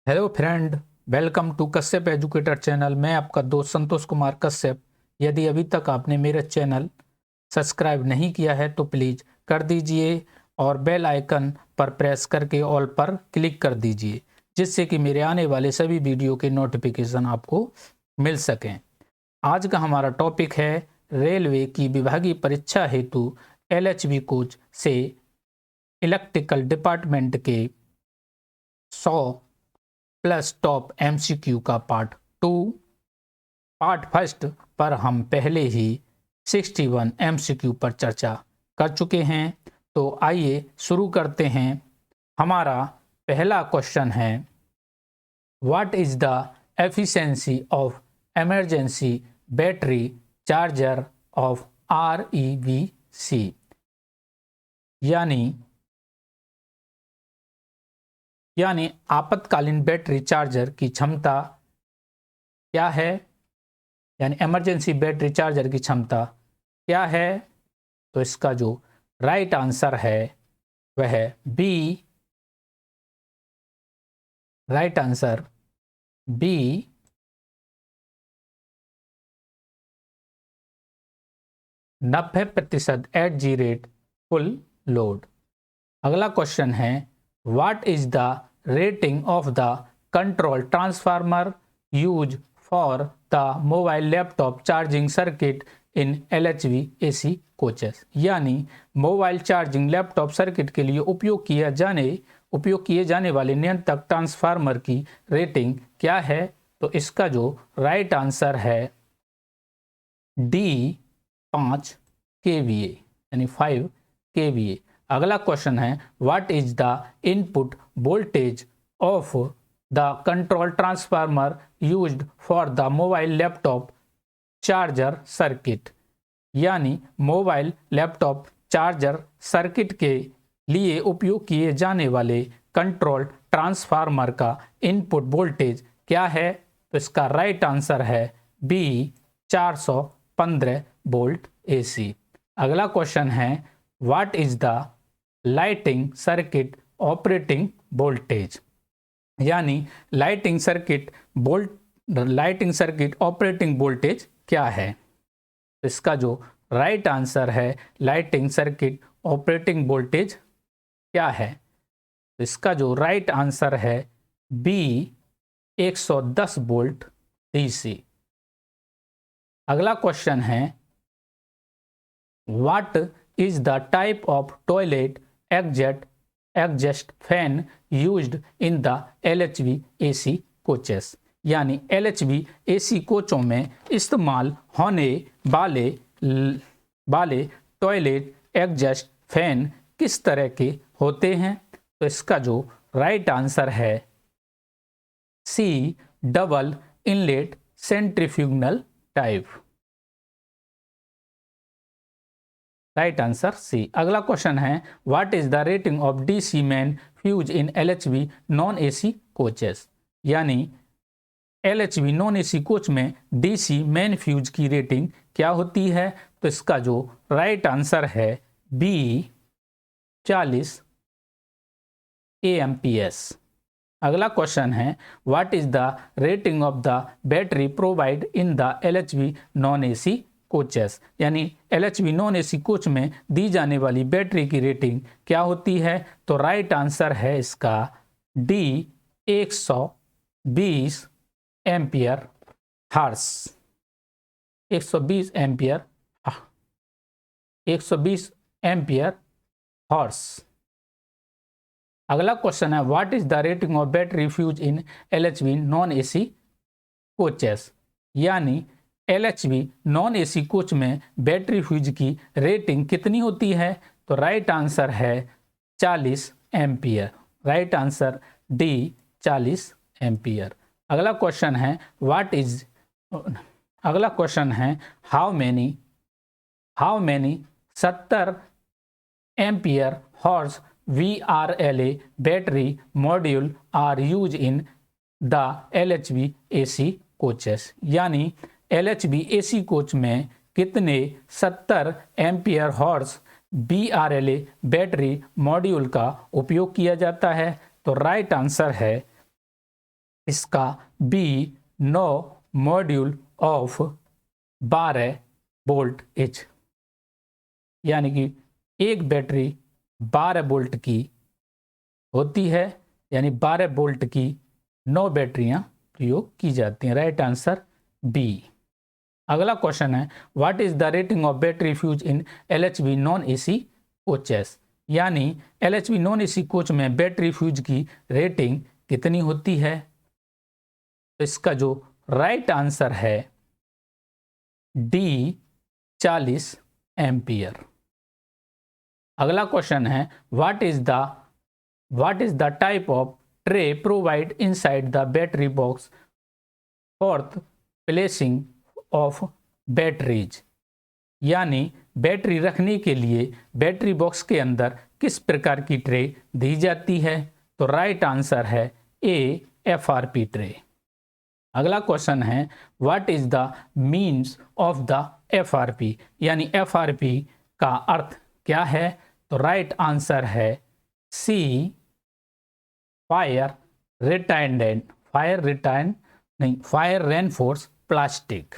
Hello friend, welcome to Kashyap educator channel. मैं आपका दोस्त संतोष कुमार कश्यप। यदि अभी तक आपने मेरा चैनल सब्सक्राइब नहीं किया है तो प्लीज़ कर दीजिए और बेल आइकन पर प्रेस करके ऑल पर क्लिक कर दीजिए, जिससे कि मेरे आने वाले सभी वीडियो के नोटिफिकेशन आपको मिल सकें। आज का हमारा टॉपिक है रेलवे की विभागीय परीक्षा हेतु LHV कोच से इलेक्ट्रिकल डिपार्टमेंट के 100 प्लस टॉप MCQ का पार्ट 2। पार्ट फर्स्ट पर हम पहले ही 61 MCQ पर चर्चा कर चुके हैं। तो आइए शुरू करते हैं। हमारा पहला क्वेश्चन है, what is the efficiency of emergency battery charger of REVC, यानी आपातकालीन बैटरी चार्जर की क्षमता क्या है, यानी इमरजेंसी बैटरी चार्जर की क्षमता क्या है। तो इसका जो राइट आंसर है वह B, right answer B 90% at जी रेट फुल लोड। अगला क्वेश्चन है, what is the rating of the control transformer use for the mobile laptop charging circuit in LHV AC coaches, यानी मोबाइल चार्जिंग लैपटॉप सर्किट के लिए उपयोग किए जाने वाले नियंत्रक ट्रांसफार्मर की रेटिंग क्या है। तो इसका जो राइट आंसर है डी 5 kVA, यानी 5 kVA। अगला क्वेश्चन है, what is the input voltage of the control transformer used for the mobile laptop charger circuit, यानी मोबाइल लैपटॉप चार्जर सर्किट के लिए उपयोग किए जाने वाले कंट्रोल ट्रांसफार्मर का इनपुट वोल्टेज क्या है। तो इसका राइट आंसर है बी 415 वोल्ट AC। अगला क्वेश्चन है, what is the lighting circuit operating voltage, यानी लाइटिंग सर्किट ऑपरेटिंग वोल्टेज क्या है। तो इसका जो राइट आंसर है, लाइटिंग सर्किट ऑपरेटिंग वोल्टेज क्या है। तो इसका जो राइट आंसर है बी 110 वोल्ट DC। अगला क्वेश्चन है, what is the type of toilet exhaust fan used in the LHV AC coaches, यानी LHV AC कोचों में इस्तेमाल होने वाले टॉयलेट एग्जस्ट फैन किस तरह के होते हैं। तो इसका जो राइट आंसर है C, double inlet centrifugal type. Right answer C. अगला क्वेश्चन है, what is the rating of DC main fuse in LHV non AC coaches, यानी LHV नॉन AC कोच में DC मेन फ्यूज की rating क्या होती है। तो इसका जो राइट आंसर है बी 40 AMPS। अगला क्वेश्चन है, what is the rating of the battery provide in the LHV non AC coaches, यानी LHV नॉन AC कोच में दी जाने वाली बैटरी की रेटिंग क्या होती है। तो राइट आंसर है इसका D 120 ampere hours, 120 ampere hours. अगला क्वेश्चन है, what is the rating of battery fuse in LHV non AC coaches, यानी LHV नॉन AC कोच में बैटरी फ्यूज की रेटिंग कितनी होती है। तो राइट आंसर है 40 ampere. Right answer D 40 ampere. अगला क्वेश्चन है, how many 70 ampere hours VRLA battery module are use in the LHV AC coaches, यानी LHV AC कोच में कितने 70 ampere hours VRLA battery module का उपयोग किया जाता है। तो राइट आंसर है इसका B 9 module of 12 volt each, यानी कि एक बैटरी 12 वोल्ट की होती है, यानी 12 वोल्ट की 9 बैटरियां प्रयोग की जाती हैं। Right answer B. अगला क्वेश्चन है what is the rating of battery fuse in LHV non AC coaches, यानी LHV नॉन AC कोच में बैटरी फ्यूज की रेटिंग कितनी होती है। तो इसका जो राइट आंसर है डी 40 एम्पियर। अगला क्वेश्चन है what is the type of tray provide inside the battery box for placing of batteries, यानी बैटरी रखने के लिए बैटरी बॉक्स के अंदर किस प्रकार की ट्रे दी जाती है। तो राइट आंसर है ए FRP ट्रे। अगला क्वेश्चन है what is the means of the FRP, यानी FRP का अर्थ क्या है। तो राइट आंसर है सी फायर रेनफोर्स प्लास्टिक।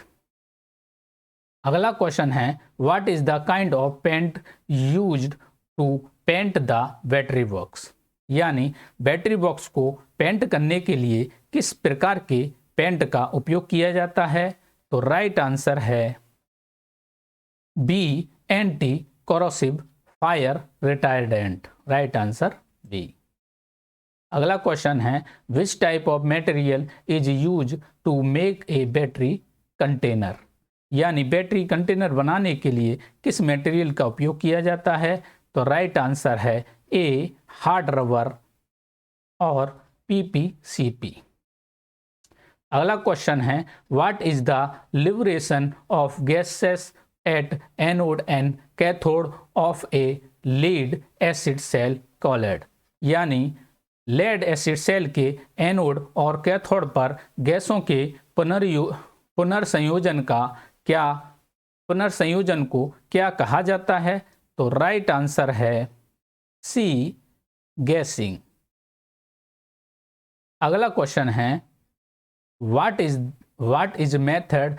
अगला क्वेश्चन है what is the kind of paint used to paint the battery box, यानी बैटरी बॉक्स को पेंट करने के लिए किस प्रकार के पेंट का उपयोग किया जाता है। तो राइट आंसर है B anti corrosive fire retardant. Right answer B. अगला क्वेश्चन है which type of material is use to make a battery container, यानी बैटरी कंटेनर बनाने के लिए किस मटेरियल का उपयोग किया जाता है। तो राइट आंसर है ए हार्ड रबर और PPCP। अगला क्वेश्चन है what is the liberation of gases at anode and cathode of a lead acid cell called, यानी लेड एसिड सेल के एनोड और कैथोड पर गैसों के पुनर्संयोजन को क्या कहा जाता है। तो राइट आंसर है सी गैसिंग। अगला क्वेश्चन है what is method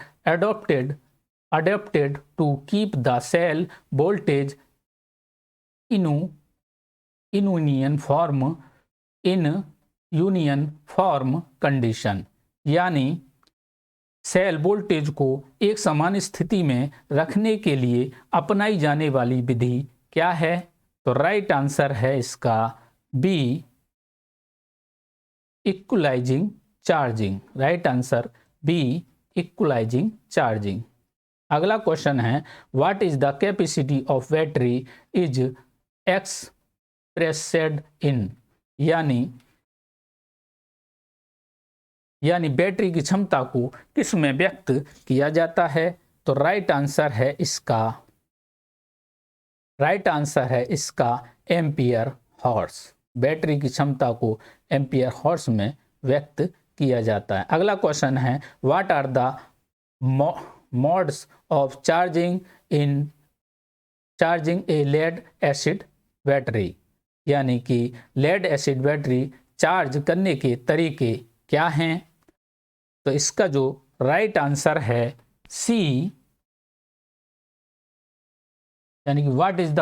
adopted to keep the cell voltage in union form condition, यानी सेल वोल्टेज को एक समान स्थिति में रखने के लिए अपनाई जाने वाली विधि क्या है। तो राइट आंसर है इसका B equalising charging. Right answer B equalising charging. अगला क्वेश्चन है what is the capacity of battery is expressed in, यानी बैटरी की क्षमता को किस में व्यक्त किया जाता है। तो राइट आंसर है इसका एम्पियर हॉर्स। बैटरी की क्षमता को एम्पियर हॉर्स में व्यक्त किया जाता है। अगला क्वेश्चन है what are the modes of charging a lead acid battery, यानी कि लेड एसिड बैटरी चार्ज करने के तरीके क्या हैं। तो इसका जो राइट आंसर है सी, यानी कि what is the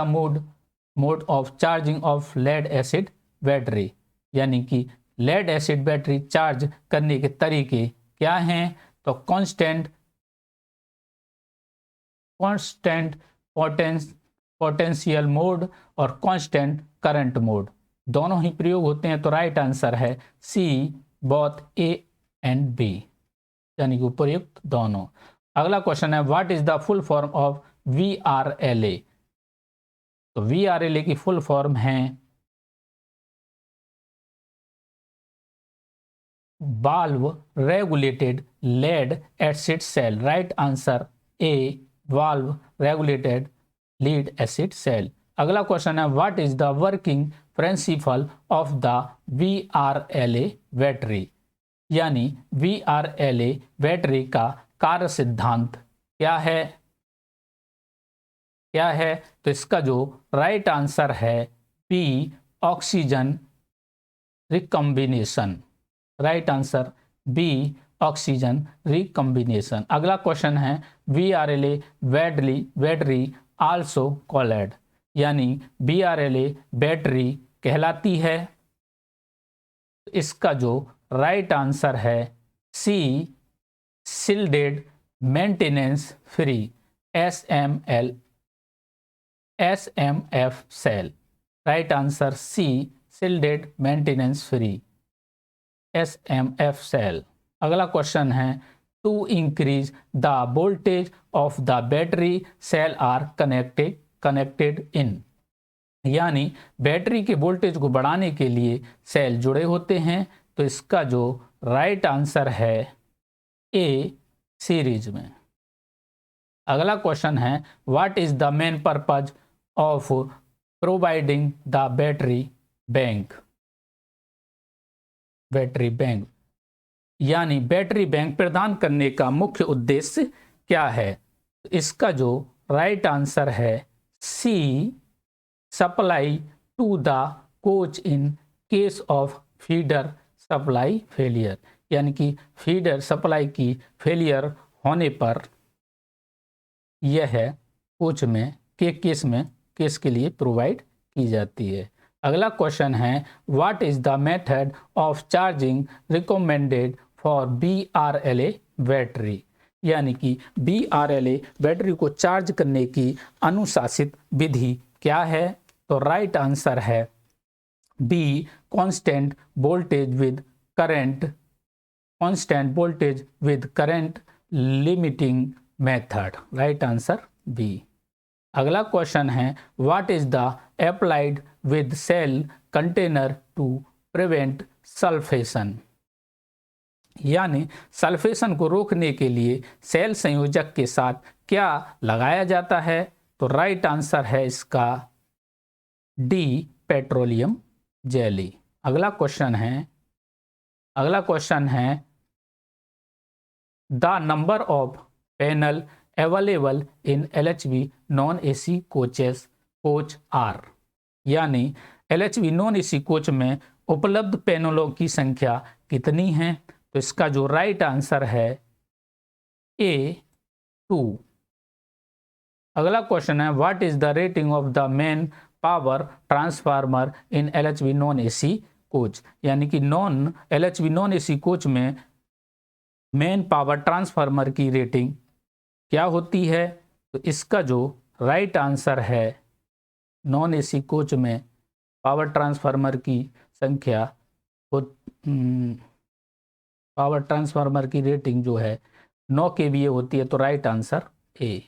mode of charging of lead acid battery, यानी कि लेड एसिड बैटरी चार्ज करने के तरीके क्या हैं। तो कांस्टेंट पोटेंशियल मोड और कांस्टेंट करंट मोड दोनों ही प्रयोग होते हैं। तो राइट आंसर है C both A and B, यानी कि उपयुक्त दोनों। अगला क्वेश्चन है what is the full form of VRLA। तो VRLA की फुल फॉर्म है valve regulated lead acid cell. Right answer A valve regulated lead acid cell. अगला क्वेश्चन है what is the working principle of the VRLA battery, यानी VRLA battery का कार्य सिद्धांत क्या है। तो इसका जो राइट आंसर है B oxygen recombination. Right answer B oxygen recombination. अगला क्वेश्चन है VRLA बैटरी आल्सो कॉल्ड, यानी VRLA बैटरी कहलाती है। इसका जो राइट आंसर है C shielded maintenance free SMF cell. Right answer C shielded maintenance free SMF cell. अगला question है to increase the voltage of the battery cell are connected in, यानी battery के voltage को बढ़ाने के लिए सेल जुड़े होते हैं। तो इसका जो राइट आंसर है ए सीरीज में। अगला क्वेश्चन है what is the main purpose of providing the battery bank, यानी बैटरी बैंक प्रदान करने का मुख्य उद्देश्य क्या है। इसका जो राइट आंसर है C supply to the coach in case of feeder supply failure, यानी कि फीडर सप्लाई की फेलियर होने पर यह कोच में केस के लिए प्रोवाइड की जाती है। अगला क्वेश्चन है what is the method of charging recommended for BRLA battery, यानी कि BRLA बैटरी को चार्ज करने की अनुशासित विधि क्या है। तो राइट आंसर है B constant voltage with current limiting method. Right answer B. अगला क्वेश्चन है what is the applied with cell container to prevent sulphation, यानी सल्फेशन को रोकने के लिए सेल संयोजक के साथ क्या लगाया जाता है। तो राइट आंसर है इसका डी पेट्रोलियम जेली। अगला क्वेश्चन है the number of panel available in LHV non AC coach are, यानी LHV नॉन AC कोच में उपलब्ध पैनलों की संख्या कितनी है। तो इसका जो राइट आंसर है ए 2। अगला क्वेश्चन है what is the rating of the main power transformer in LHV non AC coach, यानी कि LHV नॉन AC कोच में मेन पावर ट्रांसफार्मर की रेटिंग क्या होती है। तो इसका जो राइट आंसर है नॉन AC कोच में पावर ट्रांसफार्मर की संख्या पावर ट्रांसफार्मर की रेटिंग जो है 9 kVA होती है। तो राइट आंसर ए।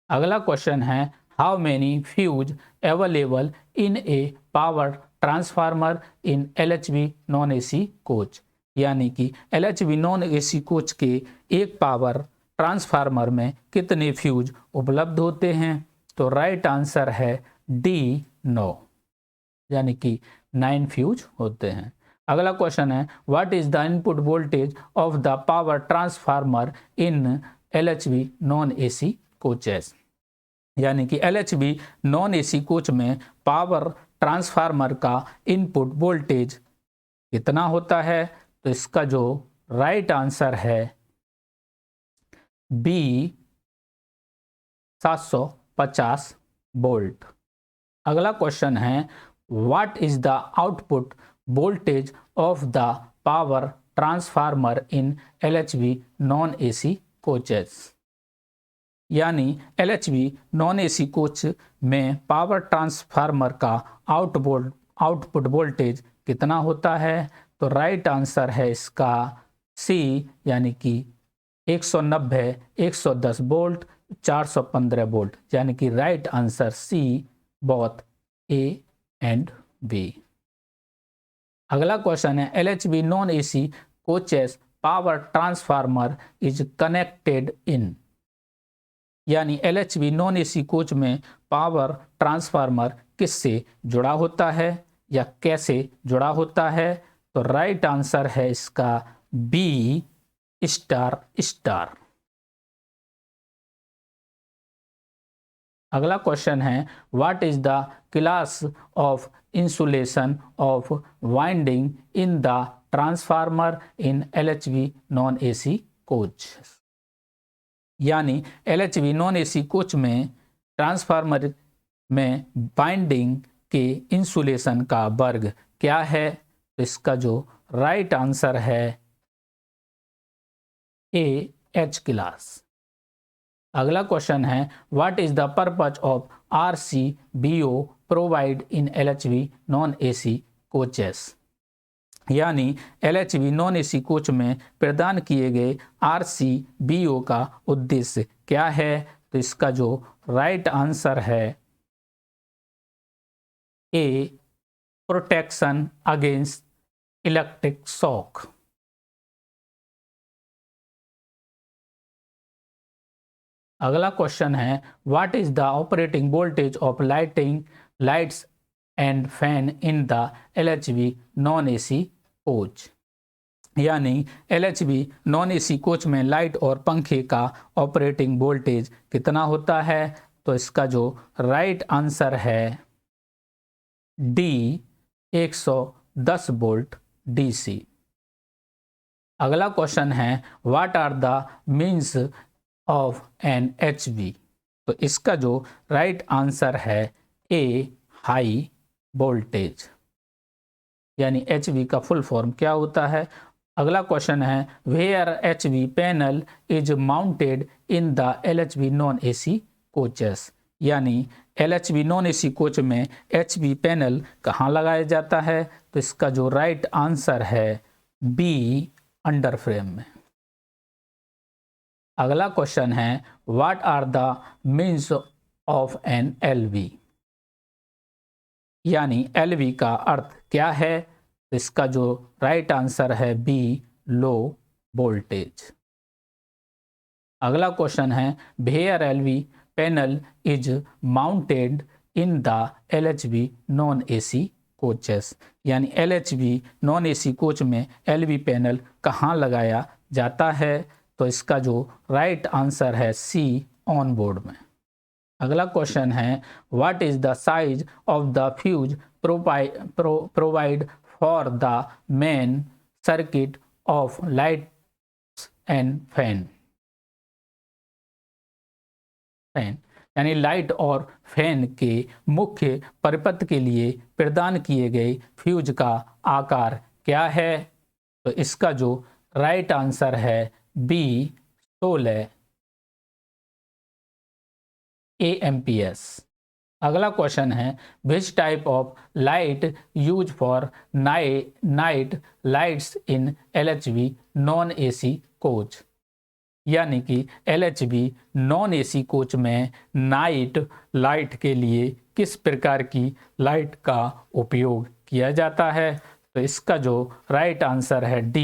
अगला क्वेश्चन है how many fuse available in A power transformer in LHV non AC coach, यानी कि LHV नॉन AC कोच के एक पावर ट्रांसफार्मर में कितने फ्यूज उपलब्ध होते हैं। तो राइट आंसर है डी 9, यानी कि 9 फ्यूज होते हैं। अगला क्वेश्चन है what is the input voltage of the power transformer in LHV non AC coaches, यानी कि LHV नॉन AC कोच में पावर ट्रांसफार्मर का इनपुट वोल्टेज कितना होता है। तो इसका जो राइट आंसर है बी 750 वोल्ट। अगला क्वेश्चन है what is the output voltage of the power transformer in LHV non AC coaches, यानी LHV नॉन AC कोच में पावर ट्रांसफार्मर का आउटपुट वोल्टेज कितना होता है। तो राइट आंसर है इसका सी, यानी कि 190, 110 वोल्ट, 415 वोल्ट, यानी कि right answer C both A and B. अगला क्वेश्चन है LHV non AC coaches power transformer is connected in, यानी LHV नॉन AC कोच में पावर ट्रांसफार्मर किससे जुड़ा होता है या कैसे जुड़ा होता है। तो राइट आंसर है इसका बी स्टार। अगला क्वेश्चन है what is the class of insulation of winding in the transformer in LHV non AC coach. यानी LHV नॉन AC कोच में ट्रांसफार्मर में बाइंडिंग के इंसुलेशन का वर्ग क्या है? तो इसका जो राइट आंसर है A, H क्लास। अगला क्वेश्चन है what is the purpose of RCBO provide in LHV non AC coaches. यानी LHV नॉन AC कोच में प्रदान किए गए RCBO का उद्देश्य क्या है? तो इसका जो राइट आंसर है A, protection against electric shock. अगला क्वेश्चन है what is the operating voltage of lights and fan in the LHV non AC coach. यानी LHV नॉन AC कोच में लाइट और पंखे का ऑपरेटिंग वोल्टेज कितना होता है? तो इसका जो राइट आंसर है D, 110 वोल्ट DC। अगला क्वेश्चन है what are the means of an HV। तो इसका जो राइट आंसर है A, हाई वोल्टेज। यानी HV का फुल फॉर्म क्या होता है? अगला क्वेश्चन है where HV panel is mounted in the LHV non AC coaches. यानी LHV नॉन AC कोच में HV पैनल कहाँ लगाया जाता है? तो इसका जो राइट आंसर है B, अंडर फ्रेम में। अगला क्वेश्चन है what are the means of an LV। यानी LV का अर्थ क्या है? तो इसका जो राइट आंसर है B, लो वोल्टेज। अगला क्वेश्चन है where LV panel is mounted in the LHV non AC coaches. यानी LHV नॉन AC कोच में LV पैनल कहाँ लगाया जाता है? तो इसका जो राइट आंसर है C, ऑन बोर्ड में। अगला क्वेश्चन है what is the size of the fuse provide for the main circuit of lights and fan. यानी लाइट और फैन के मुख्य परिपथ के लिए प्रदान किए गए फ्यूज का आकार क्या है? तो इसका जो राइट आंसर है B, 16 AMPS। अगला क्वेश्चन है which type of light use for night lights in LHV non AC coach. यानी कि LHV नॉन AC कोच में नाइट लाइट के लिए किस प्रकार की लाइट का उपयोग किया जाता है? तो इसका जो राइट आंसर है D,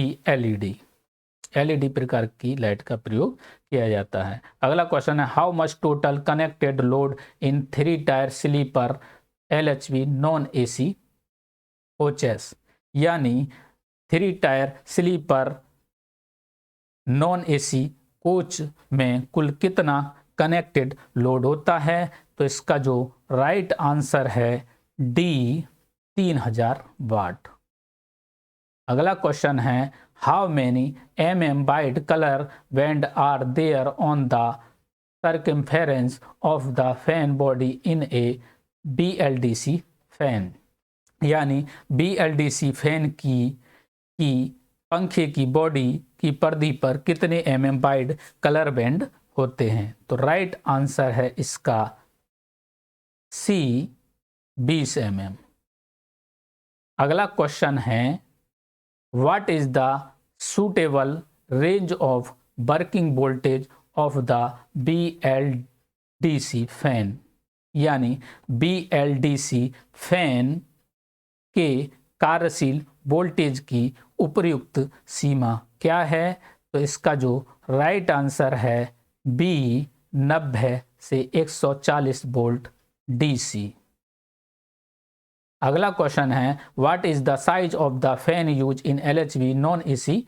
LED प्रकार की लाइट का प्रयोग किया जाता है। अगला क्वेश्चन है how much total connected load in 3 tier sleeper LHV non AC coaches. यानी 3 tier sleeper non AC coach में कुल कितना कनेक्टेड लोड होता है? तो इसका जो राइट आंसर है D, 3000 वाट। अगला क्वेश्चन है how many wide colour band are there on the circumference of the fan body in a BLDC fan. यानी BLDC फैन की पंखे की बॉडी की परिधि पर कितने वाइड कलर बैंड होते हैं? तो राइट आंसर है इसका C, 20 mm। अगला क्वेश्चन है what is the suitable range of working voltage of the BLDC fan. यानी BLDC फैन के कार्यशील वोल्टेज की उपयुक्त सीमा क्या है? तो इसका जो राइट आंसर है B, 90 से 140 वोल्ट DC। अगला क्वेश्चन है what is the size of the fan use in LHV non AC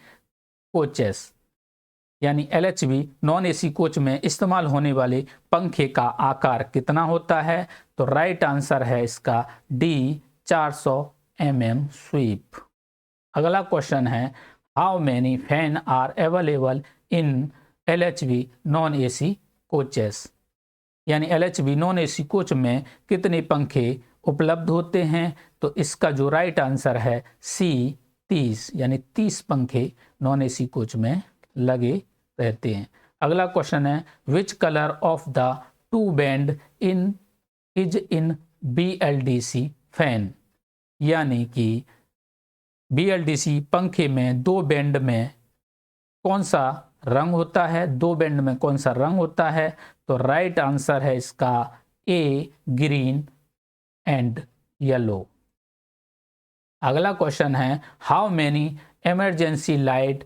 coaches. यानी LHV नॉन AC कोच में इस्तेमाल होने वाले पंखे का आकार कितना होता है? तो राइट आंसर है इसका D, 400 mm स्वीप। अगला क्वेश्चन है how many fan are available in LHV non AC coaches, यानी LHV नॉन AC कोच में कितने पंखे उपलब्ध होते हैं। तो इसका जो राइट आंसर है C 30, यानी 30 पंखे नॉन AC कोच में लगे रहते हैं। अगला क्वेश्चन है which colour of the two band is in BLDC fan, यानी कि BLDC पंखे में दो बैंड में कौन सा रंग होता है, दो बैंड में कौन सा रंग होता है। तो राइट आंसर है इसका A ग्रीन एंड येलो। अगला क्वेश्चन है how many emergency light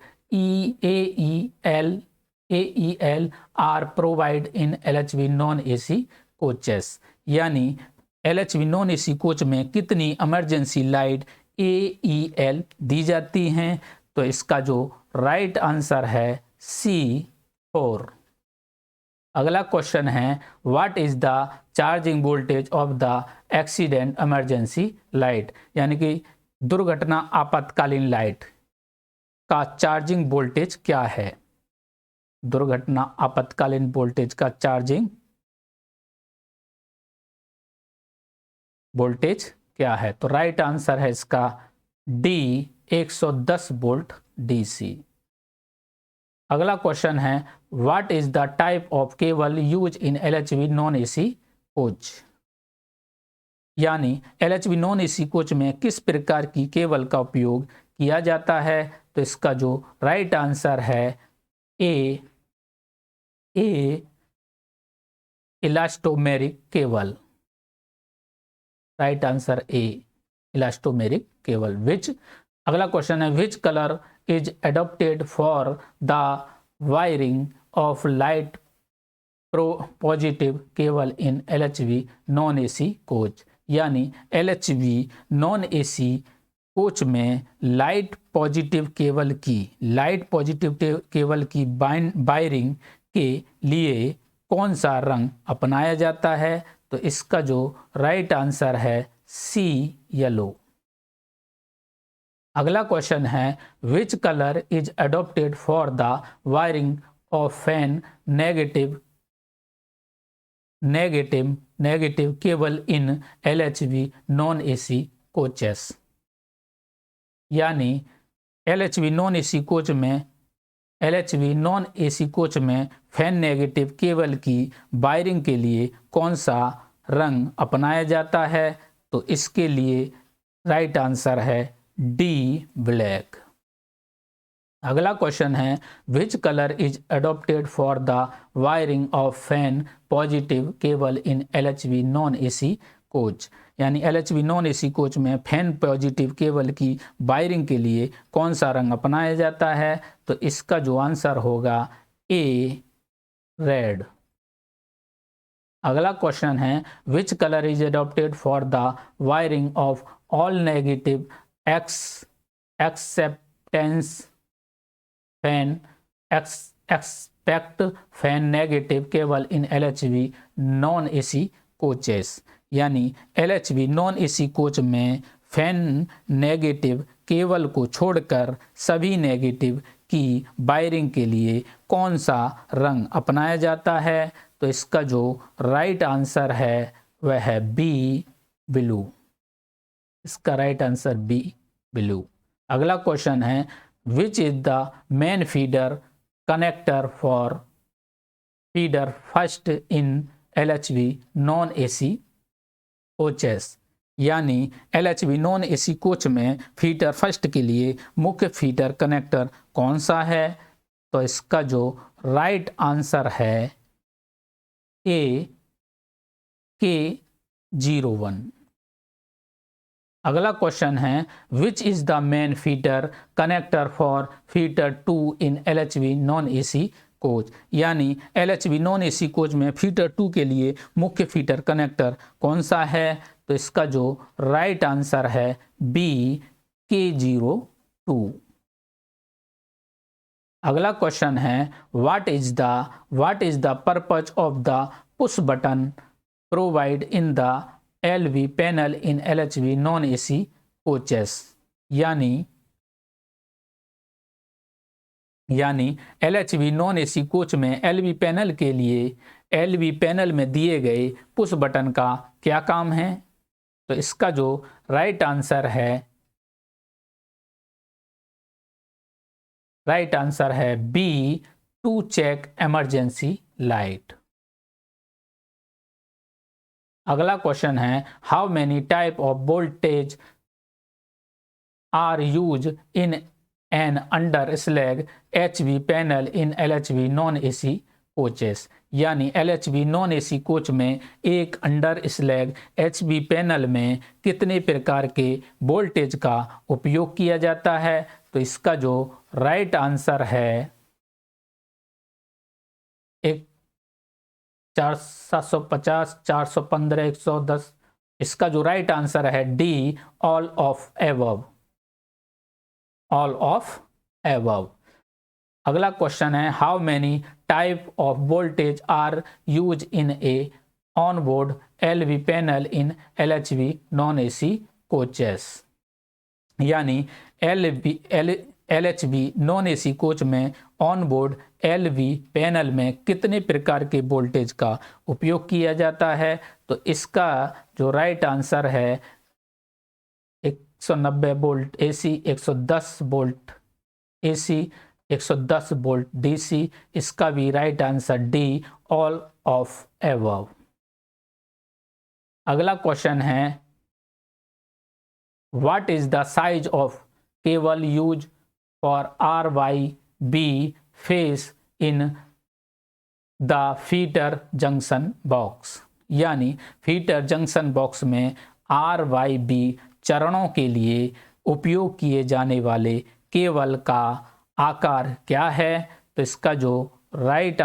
AEL are provide in LHV non AC coaches, यानी LHV नॉन AC कोच में कितनी इमरजेंसी लाइट AEL दी जाती हैं। तो इसका जो राइट आंसर है C 4। अगला क्वेश्चन है what is the charging voltage of the accident emergency light, यानी कि दुर्घटना आपातकालीन लाइट का चार्जिंग वोल्टेज क्या है। दुर्घटना आपातकालीन वोल्टेज का चार्जिंग वोल्टेज क्या है। तो राइट आंसर है इसका D 110 वोल्ट DC। अगला क्वेश्चन है what is the type of cable use in LHV non AC coach, यानी LHV नॉन AC कोच में किस प्रकार की केबल का उपयोग किया जाता है। तो इसका जो राइट आंसर है A elastomeric cable. Right answer A elastomeric cable. अगला क्वेश्चन है which colour is adopted for the wiring of light positive cable in LHV non AC coach, यानी LHV नॉन AC कोच में light positive cable की wiring के लिए कौन सा रंग अपनाया जाता है। तो इसका जो राइट आंसर है C येलो। अगला क्वेश्चन है which colour is adopted for the wiring of fan negative cable in LHV non AC coaches, यानी LHV नॉन AC कोच में फैन नेगेटिव केबल की वायरिंग के लिए कौन सा रंग अपनाया जाता है। तो इसके लिए राइट आंसर है D ब्लैक। अगला क्वेश्चन है which colour is adopted for the wiring of fan positive cable in LHV non AC coach, यानी LHV नॉन AC कोच में फैन पॉजिटिव केबल की वायरिंग के लिए कौन सा रंग अपनाया जाता है। तो इसका जो आंसर होगा A रेड। अगला क्वेश्चन है which colour is adopted for the wiring of all negative acceptance fan expect fan negative cable in LHV non AC coaches, यानी LHV नॉन AC कोच में फैन नेगेटिव केबल को छोड़कर सभी negative की wiring के लिए कौन सा रंग अपनाया जाता है। तो इसका जो राइट आंसर है वह है B ब्लू। इसका राइट आंसर B ब्लू। अगला क्वेश्चन है which is the main feeder connector for feeder first in LHV non AC coaches, यानी LHV नॉन AC कोच में फीडर फर्स्ट के लिए मुख्य फीडर कनेक्टर कौन सा है। तो इसका जो राइट आंसर है A K01। अगला क्वेश्चन है which is the main feeder connector for feeder 2 in LHV non AC coach, यानी LHV नॉन AC कोच में फीडर 2 के लिए मुख्य फीडर कनेक्टर कौन सा है। तो इसका जो राइट आंसर है B K02। अगला क्वेश्चन है what is the purpose of the push button provide in the LV panel in LHV non AC coaches, यानी यानी LHV नॉन AC कोच में LV पैनल के लिए LV पैनल में दिए गए पुश बटन का क्या काम है? तो इसका जो राइट आंसर है B, to check emergency light. अगला क्वेश्चन है how many type of voltage are use in an under slung HV panel in LHV non AC coaches. यानी LHV नॉन AC कोच में एक अंडर स्लैग HV पैनल में कितने प्रकार के voltage का उपयोग किया जाता है? तो इसका जो राइट आंसर है 750, 415, 110। इसका जो राइट आंसर है डी, ऑल ऑफ एबव। अगला क्वेश्चन है how many type of voltage are use in a on board LV panel in LHV non AC coaches. यानी LHV नॉन AC कोच में on board LV panel में कितने प्रकार के voltage का उपयोग किया जाता है? तो इसका जो राइट आंसर है 190 volt AC, 110 volt AC, 110 volt DC। इसका भी right answer D, all of above. अगला क्वेश्चन है what is the size of cable use for RYB face in the feeder junction box. यानी फीडर जंक्शन बॉक्स में RYB चरणों के लिए उपयोग किए जाने वाले केबल का आकार क्या है? तो इसका जो राइट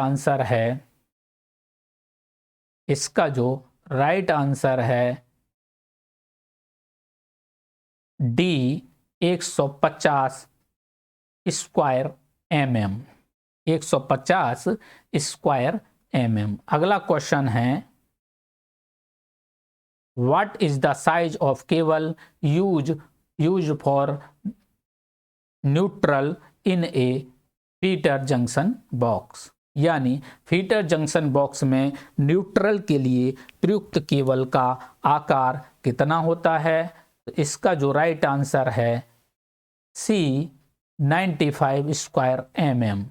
आंसर है D, 150 square mm। 150 square mm। अगला क्वेश्चन है what is the size of cable use for neutral in A feeder junction box. यानी फीडर जंक्शन बॉक्स में न्यूट्रल के लिए प्रयुक्त केबल का आकार कितना होता है? तो इसका जो राइट आंसर है सी, 95 स्क्वायर mm।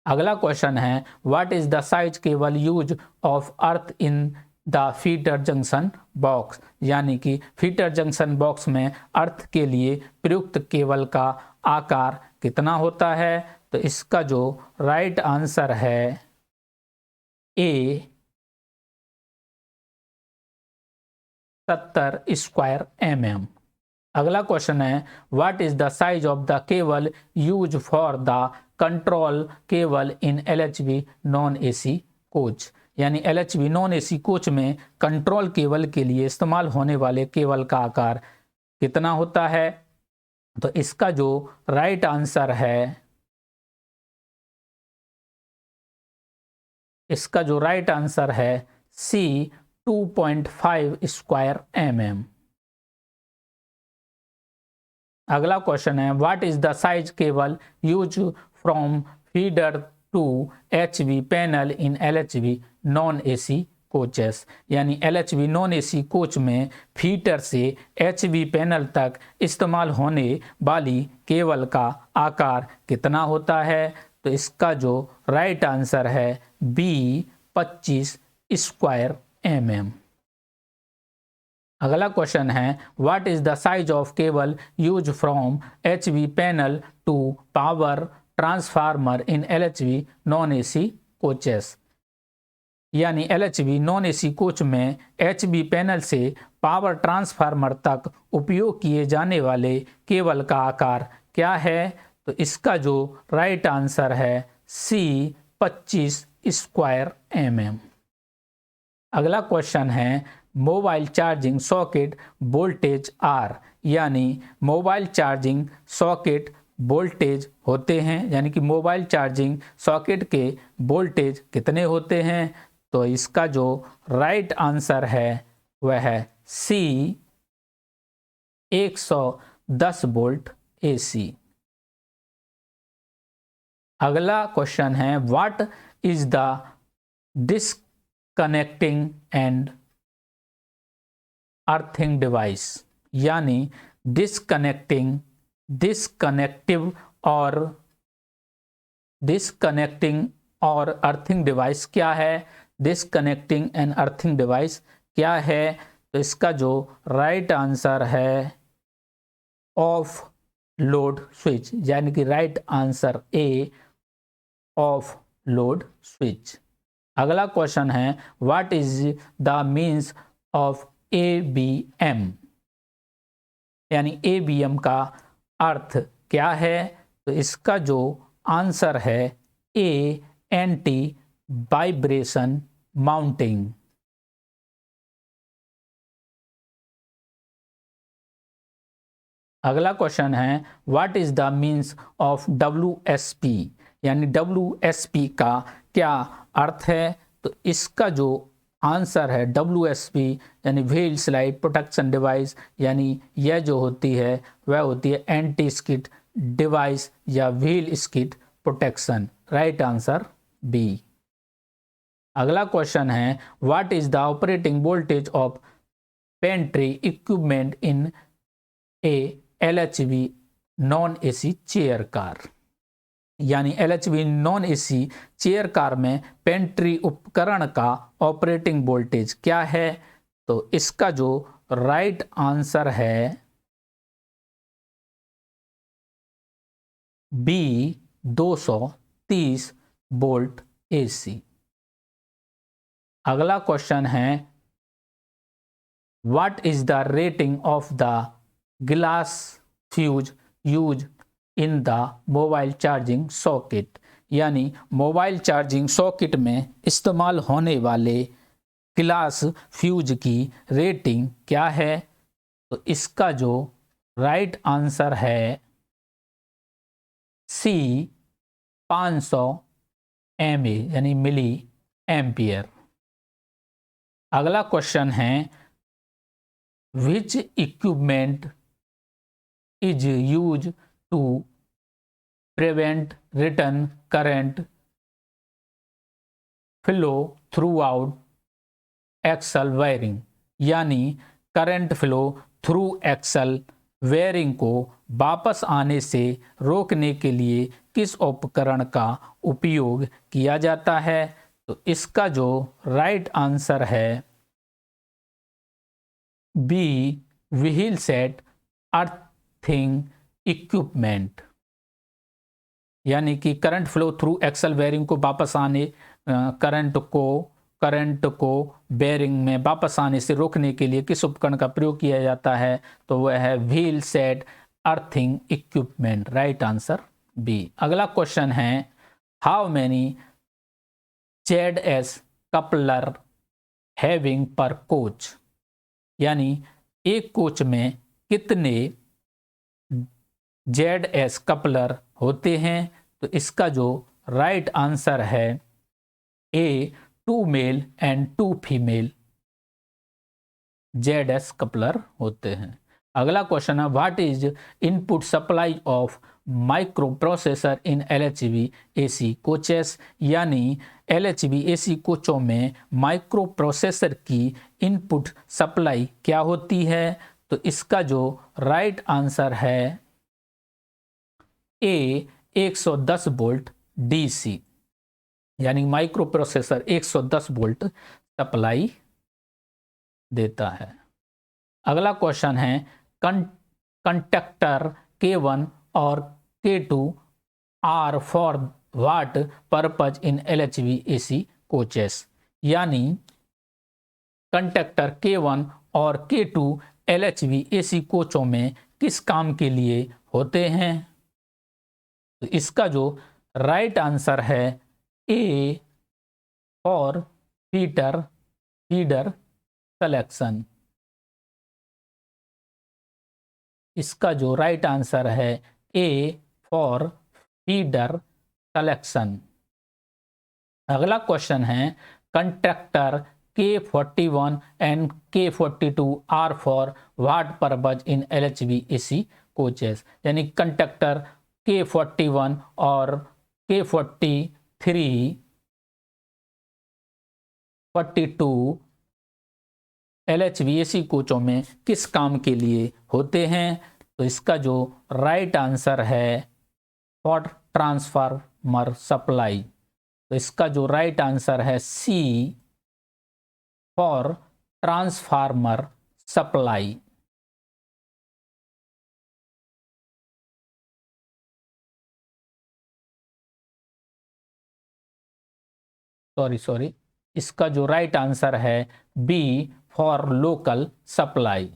अगला क्वेश्चन है what is the size cable use of earth in the feeder junction box. यानी कि फीडर जंक्शन बॉक्स में अर्थ के लिए प्रयुक्त केबल का आकार कितना होता है? तो इसका जो राइट आंसर है ए, 70 स्क्वायर mm। अगला क्वेश्चन है what is the size of the cable use for the control cable in LHV non AC coach. यानी LHV नॉन AC कोच में कंट्रोल केबल के लिए इस्तेमाल होने वाले केबल का आकार कितना होता है? तो इसका जो राइट आंसर है सी, 2.5 स्क्वायर mm। अगला क्वेश्चन है what is the size cable use from feeder to HV panel in LHV non AC coaches. यानी LHV नॉन AC कोच में फीडर से HV पैनल तक इस्तेमाल होने वाली केबल का आकार कितना होता है? तो इसका जो राइट आंसर है बी, 25 स्क्वायर mm। अगला क्वेश्चन है what is the size of cable use from HV panel to power transformer in LHV non AC coaches. यानी LHV नॉन AC कोच में HV पैनल से पावर ट्रांसफार्मर तक उपयोग किए जाने वाले केबल का आकार क्या है? तो इसका जो राइट आंसर है सी, 25 स्क्वायर mm। अगला क्वेश्चन है mobile charging socket voltage are. यानी मोबाइल चार्जिंग सॉकेट वोल्टेज होते हैं, यानी कि मोबाइल चार्जिंग सॉकेट के वोल्टेज कितने होते हैं? तो इसका जो राइट आंसर है वह है सी, 110 वोल्ट AC। अगला क्वेश्चन है what is the disconnecting and earthing device, यानी डिस्कनेक्टिंग और अर्थिंग डिवाइस क्या है। डिस्कनेक्टिंग एंड अर्थिंग डिवाइस क्या है, तो इसका जो राइट आंसर है ऑफ लोड स्विच, यानी कि right answer A of load switch. अगला क्वेश्चन है what is the means of ABM, यानी ABM का अर्थ क्या है, तो इसका जो आंसर है ए एंटी वाइब्रेशन माउंटिंग। अगला क्वेश्चन है what is the means of WSP, यानी WSP का क्या अर्थ है, तो इसका जो आंसर है WSP यानी व्हील स्लाइड प्रोटेक्शन डिवाइस, यानी यह जो होती है वह होती है एंटी स्किड डिवाइस या wheel skid protection. Right answer B. अगला क्वेश्चन है what is the operating voltage of pantry equipment in a LHV non AC chair car, यानी LHV non AC chair car में पेंट्री उपकरण का operating voltage क्या है, तो इसका जो राइट आंसर है B 230 वोल्ट AC। अगला क्वेश्चन है what is the rating of the glass fuse use in the mobile charging socket, यानी मोबाइल चार्जिंग सॉकेट में इस्तेमाल होने वाले ग्लास फ्यूज की रेटिंग क्या है, तो इसका जो राइट आंसर है C 500 mA यानी मिली एम्पियर। अगला क्वेश्चन है विच equipment is used to prevent return current flow throughout axle wiring, यानी current flow through axle wiring को वापस आने से रोकने के लिए किस उपकरण का उपयोग किया जाता है, तो इसका जो राइट आंसर है B wheel set earthing equipment, यानी कि current flow through axle bearing को वापस आने करंट को बेयरिंग में वापस आने से रोकने के लिए किस उपकरण का प्रयोग किया जाता है, तो वह है wheel set earthing equipment. Right answer B. अगला क्वेश्चन है how many ZS coupler having per coach, यानी एक कोच में कितने ZS कपलर होते हैं, तो इसका जो राइट आंसर है A 2 male and 2 female ZS coupler होते हैं। अगला क्वेश्चन है what is input supply of micro processor in LHV AC coaches, यानी LHV AC कोचों में माइक्रो प्रोसेसर की इनपुट सप्लाई क्या होती है, तो इसका जो राइट आंसर है A 110 वोल्ट DC, यानी माइक्रो प्रोसेसर 110 वोल्ट सप्लाई देता है। अगला क्वेश्चन है कंडक्टर K1 और K2 are for what purpose in LHV AC coaches, यानी कंडक्टर K1 और K2 LHV AC कोचों में किस काम के लिए होते हैं, तो इसका जो राइट आंसर है A फॉर फीडर कलेक्शन। इसका जो राइट आंसर है A फॉर फीडर कलेक्शन। अगला क्वेश्चन है conductor K41 and K42 are for what purpose in LHV AC coaches, यानी कंडक्टर K41 और K43, 42 LHVAC कोचों में किस काम के लिए होते हैं? तो इसका जो राइट आंसर है फॉर ट्रांसफार्मर सप्लाई। तो इसका जो राइट आंसर है C, for transformer supply. Sorry, इसका जो राइट आंसर है B, for local supply.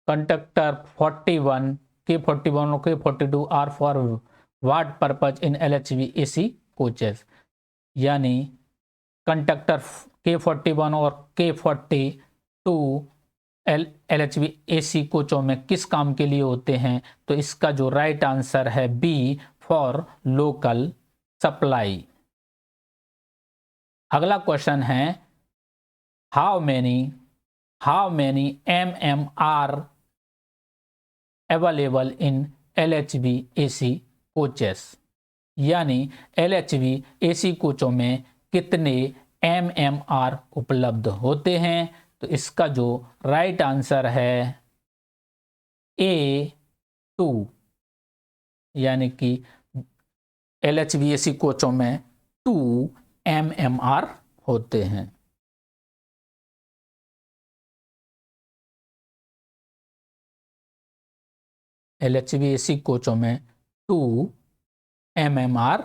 Conductor 41, K41 और K42 are for what purpose in LHVAC coaches? यानी कंडक्टर K41 और K42 LHVAC कोचों में किस काम के लिए होते हैं? तो इसका जो राइट आंसर है बी, फॉर लोकल सप्लाई। अगला क्वेश्चन है how many MMR available in LHVAC coaches? यानी LHVAC कोचों में कितने MMR उपलब्ध होते हैं? तो इसका जो राइट आंसर है A2, यानी कि LHVAC कोचों में 2 MMR होते हैं। LHVAC कोचों में 2 MMR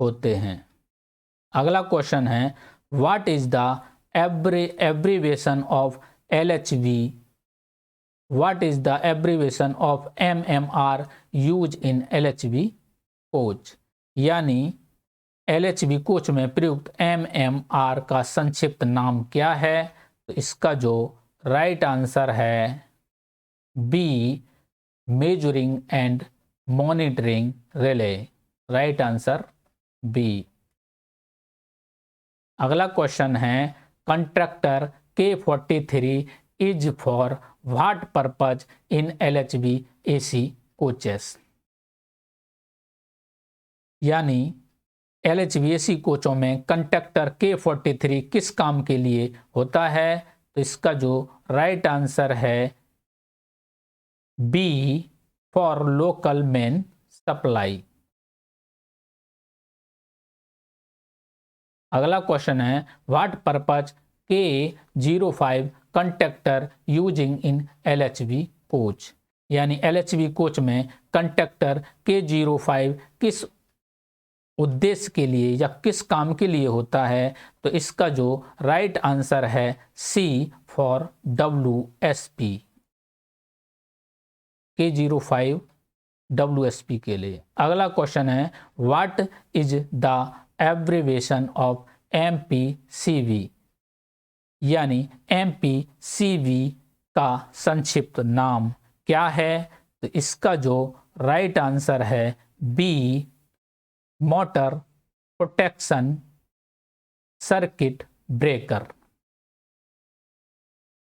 होते हैं। अगला क्वेश्चन है what is the abbreviation of LHV? What is the abbreviation of MMR use in LHV coach? यानी LHV कोच में प्रयुक्त MMR का संक्षिप्त नाम क्या है? तो इसका जो राइट आंसर है B, measuring and monitoring relay. Right answer B. अगला क्वेश्चन है contractor K43 is for what purpose in LHVAC coaches? यानी LHVAC कोचों में कंडक्टर K43 किस काम के लिए होता है? तो इसका जो राइट आंसर है B, for local main supply. अगला क्वेश्चन है what purpose K05 conductor using in LHV coach? यानी LHV कोच में कंडक्टर K05 किस उद्देश्य के लिए या किस काम के लिए होता है? तो इसका जो राइट आंसर है C, for WSP। K05 WSP के लिए। अगला क्वेश्चन है what is the abbreviation of MPCV? यानी MPCV का संक्षिप्त नाम क्या है? तो इसका जो राइट आंसर है B, motor protection circuit breaker.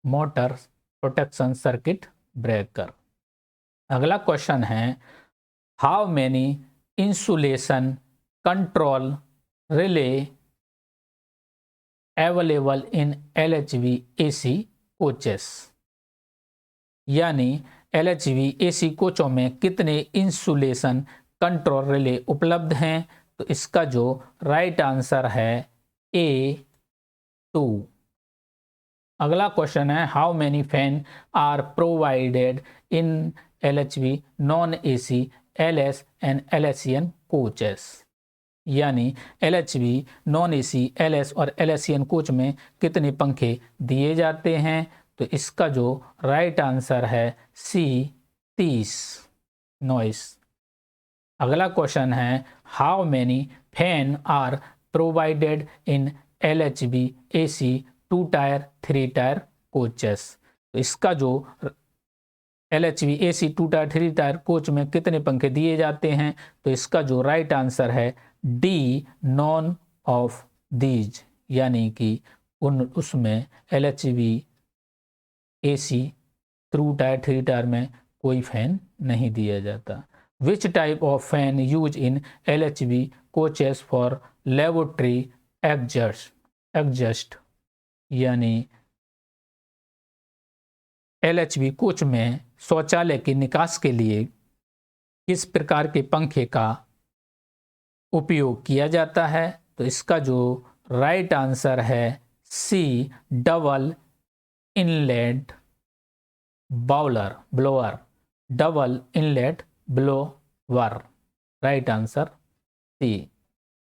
Motor protection circuit breaker. अगला क्वेश्चन है how many insulation control relay available in LHVAC coaches? यानी LHVAC कोचों में कितने इंसुलेशन कंट्रोल रिले उपलब्ध हैं? तो इसका जो राइट आंसर है A2। अगला क्वेश्चन है how many fan are provided in LHV non AC LS and LSCN coaches? यानी LHV नॉन AC LS और LSCN कोच में कितने पंखे दिए जाते हैं? तो इसका जो राइट आंसर है सी, 30 नॉइस। अगला क्वेश्चन है how many fan are provided in LHB AC 2 tier 3 tier coaches. तो इसका जो LHB AC 2 tier 3 tier coach में कितने पंखे दिए जाते हैं, तो इसका जो राइट आंसर है डी, नॉन ऑफ दीज, यानी कि उसमें LHB AC 2 टायर 3 टायर में कोई फैन नहीं दिया जाता। विच type of fan use in LHB coaches for laboratory exhaust, यानी LHB कोच में शौचालय के निकास के लिए किस प्रकार के पंखे का उपयोग किया जाता है, तो इसका जो राइट आंसर है C, double inlet blower, double inlet blower, right answer C.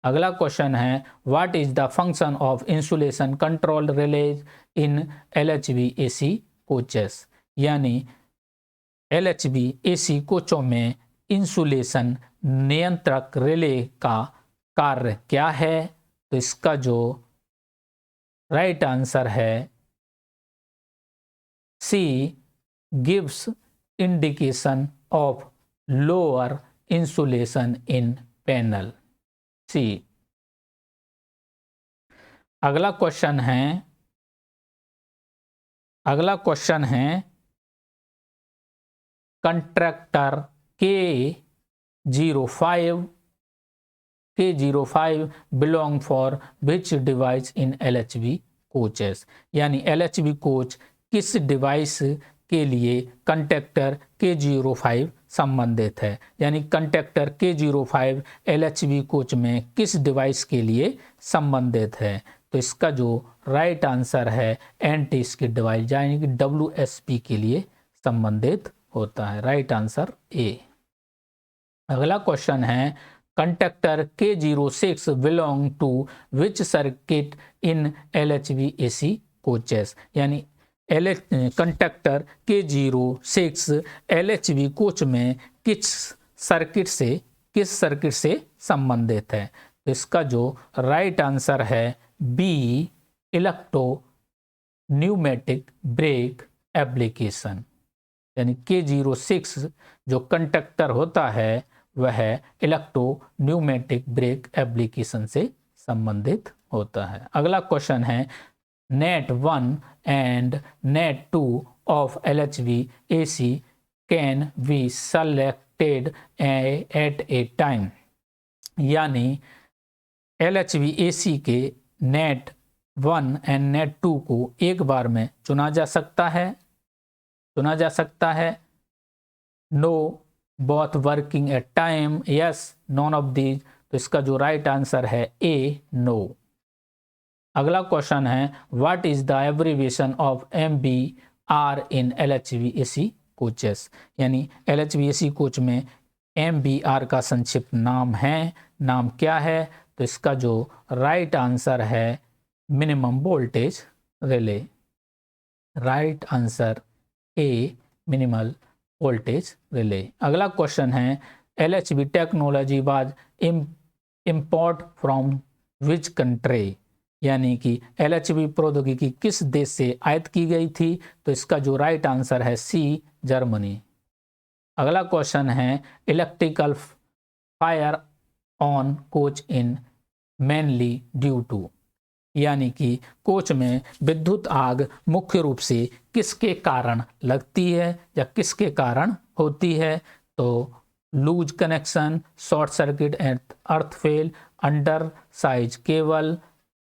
अगला क्वेश्चन है what is the function of insulation control relays in LHB AC coaches, यानी LHB AC कोचों में इंसुलेशन नियंत्रक रिले का कार्य क्या है, तो इसका जो राइट आंसर है C, gives indication of lower insulation in panel, C. अगला क्वेश्चन है contractor K05 belong for which device in LHB coaches, यानी LHB कोच किस डिवाइस के लिए कंट्रैक्टर K05 संबंधित है, यानी कंट्रैक्टर K05 LHB कोच में किस डिवाइस के लिए संबंधित है, तो इसका जो राइट आंसर है एंटी स्किड डिवाइस, यानी कि WSP के लिए संबंधित होता है, राइट आंसर ए। अगला क्वेश्चन है contractor K06 belong to which circuit in LHB AC coaches, यानी कंट्रैक्टर K06 LHB कोच में किस सर्किट से संबंधित है, तो इसका जो राइट आंसर है B, electro pneumatic brake application, यानी K06 जो कंट्रैक्टर होता है वह इलेक्ट्रो न्यूमेटिक ब्रेक एप्लीकेशन से संबंधित होता है। अगला क्वेश्चन है net 1 and net 2 of LHB AC can be selected at a time, यानी LHB AC के नेट 1 एंड नेट 2 को एक बार में चुना जा सकता है, no, both working at time, yes, none of these, तो इसका जो राइट आंसर है ए, नो। अगला क्वेश्चन है what is the abbreviation of MBR in LHB AC coaches, यानी LHB AC कोच में MBR का संक्षिप्त नाम क्या है, तो इसका जो राइट आंसर है minimum voltage relay, right answer ए, मिनिमल वोल्टेज रिले। अगला क्वेश्चन है LHB technology was import from which country, यानी कि LHB प्रौद्योगिकी किस देश से आयात की गई थी, तो इसका जो राइट आंसर है सी, जर्मनी। अगला क्वेश्चन है electrical fire on coach in mainly due to, यानी कि कोच में विद्युत आग मुख्य रूप से किसके कारण लगती है या किसके कारण होती है, तो loose connection, short circuit, earth fail, under size cable,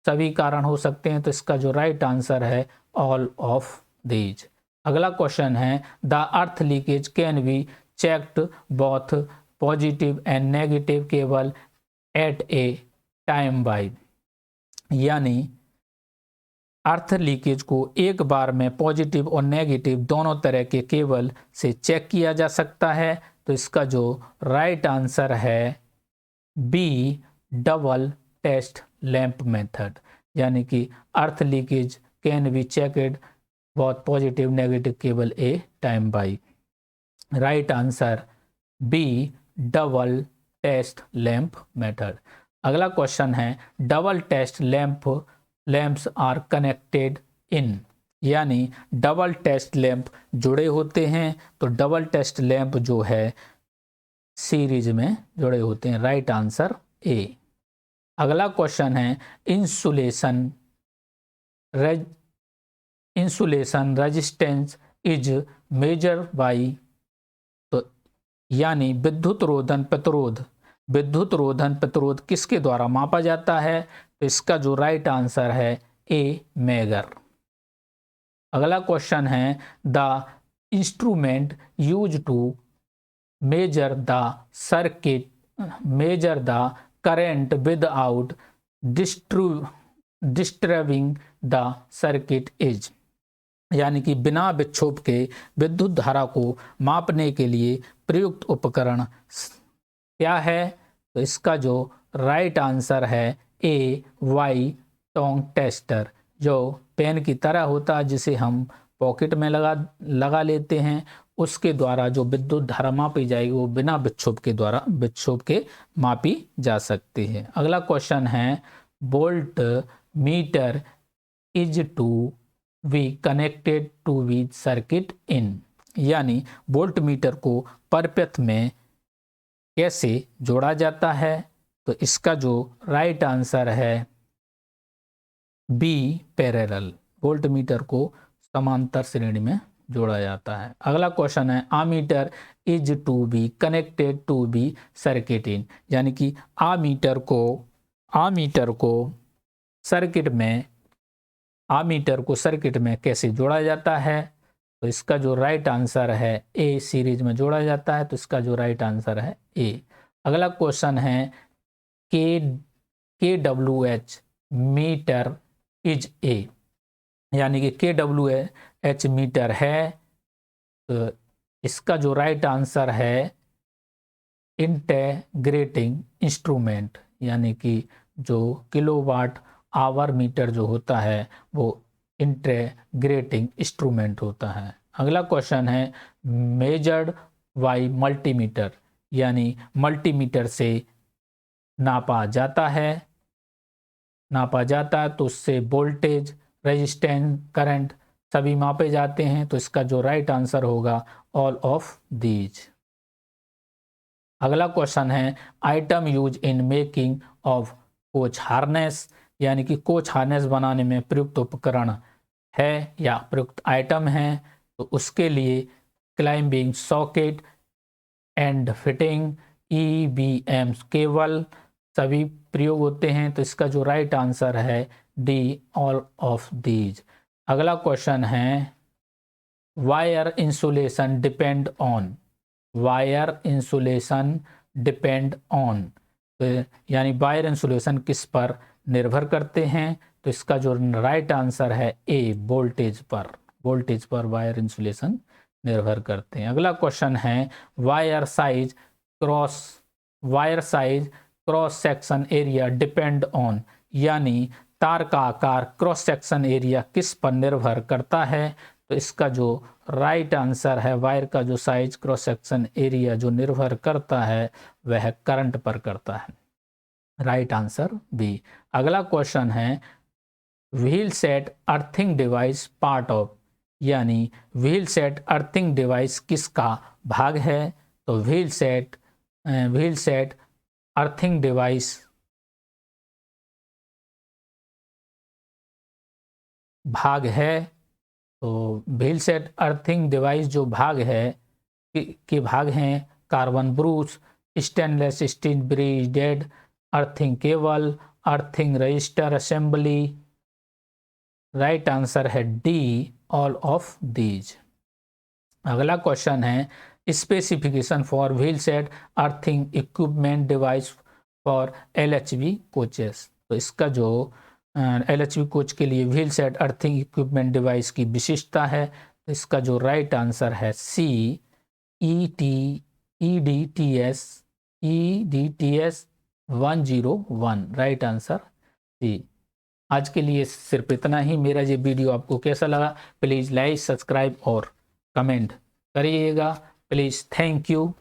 सभी कारण हो सकते हैं, तो इसका जो राइट आंसर है ऑल ऑफ दीज। अगला क्वेश्चन है the earth leakage can be checked both positive and negative cable at a time by, यानी अर्थ लीकेज को एक बार में पॉजिटिव और नेगेटिव दोनों तरह के केबल से चेक किया जा सकता है, तो इसका जो राइट आंसर है B, double test lamp method, यानी कि earth leakage can be checked both positive negative cable a time by, right answer B, double test lamp method. अगला क्वेश्चन है double test lamps are connected in, यानी double test lamp जुड़े होते हैं, तो double test lamp जो है series में जुड़े होते हैं। Right answer A. अगला क्वेश्चन है insulation resistance is measure by, तो यानी विद्युत रोधन प्रतिरोध किसके द्वारा मापा जाता है, तो इसका जो राइट आंसर है ए मेगर। अगला क्वेश्चन है the instrument use to measure the current without disturbing the circuit is, यानी कि बिना विक्षोभ के विद्युत धारा को मापने के लिए प्रयुक्त उपकरण क्या है, तो इसका जो राइट आंसर है ए वाई टोंग टेस्टर, जो पेन की तरह होता है जिसे हम पॉकेट में लगा लेते हैं, उसके द्वारा जो विद्युत धारा मापी जाएगी वो बिना विक्षोभ के मापी जा सकती है। अगला क्वेश्चन है volt meter is to be connected to the circuit in, यानी वोल्ट मीटर को परपथ में कैसे जोड़ा जाता है, तो इसका जो राइट आंसर है बी पैरेलल, वोल्ट मीटर को समांतर श्रेणी में जोड़ा जाता है। अगला क्वेश्चन है ammeter is to be connected to the circuit in, यानी कि आमीटर को सर्किट में कैसे जोड़ा जाता है, तो इसका जो राइट आंसर है ए सीरीज में जोड़ा जाता है, तो इसका जो राइट आंसर है ए। अगला क्वेश्चन है KWH मीटर इज ए, यानी कि KWH मीटर है, तो इसका जो राइट आंसर है इंटीग्रेटिंग इंस्ट्रूमेंट, यानी कि जो किलोवाट आवर मीटर जो होता है वो इंटीग्रेटिंग इंस्ट्रूमेंट होता है। अगला क्वेश्चन है मेजर्ड बाय मल्टीमीटर, यानी मल्टीमीटर से नापा जाता है तो उससे वोल्टेज रेजिस्टेंस करंट सभी मापे जाते हैं, तो इसका जो राइट आंसर होगा ऑल ऑफ दीज। अगला क्वेश्चन है item use in making of coach harness, यानी कि कोच हार्नेस बनाने में प्रयुक्त उपकरण है या प्रयुक्त आइटम है, तो उसके लिए climbing socket and fitting EBM cable सभी प्रयोग होते हैं, तो इसका जो राइट आंसर है डी ऑल ऑफ दीज। अगला क्वेश्चन है वायर इंसुलेशन डिपेंड ऑन, तो यानी वायर इंसुलेशन किस पर निर्भर करते हैं, तो इसका जो राइट आंसर है ए वोल्टेज पर वायर इंसुलेशन निर्भर करते हैं। अगला क्वेश्चन है wire size cross section area depend on, यानी तार का आकार क्रॉस सेक्शन एरिया किस पर निर्भर करता है, तो इसका जो राइट आंसर है वायर का जो साइज क्रॉस सेक्शन एरिया जो निर्भर करता है वह करंट पर करता है। Right answer B. अगला क्वेश्चन है wheel set earthing device part of, यानी व्हील सेट अर्थिंग डिवाइस किसका भाग है, तो व्हील सेट अर्थिंग डिवाइस भाग है, तो व्हील सेट अर्थिंग डिवाइस जो भाग है के भाग हैं carbon brush, stainless steel braided, earthing cable, earthing register assembly. Right answer है डी ऑल ऑफ दीज। अगला क्वेश्चन है specification for wheel set earthing equipment device for LHV coaches, तो इसका जो LHV कोच के लिए wheel set earthing equipment device की विशिष्टता है, तो इसका जो राइट आंसर है C EDTS 101। Right answer C. आज के लिए सिर्फ इतना ही। मेरा ये वीडियो आपको कैसा लगा प्लीज़ लाइक सब्सक्राइब और कमेंट करिएगा प्लीज़। Thank you.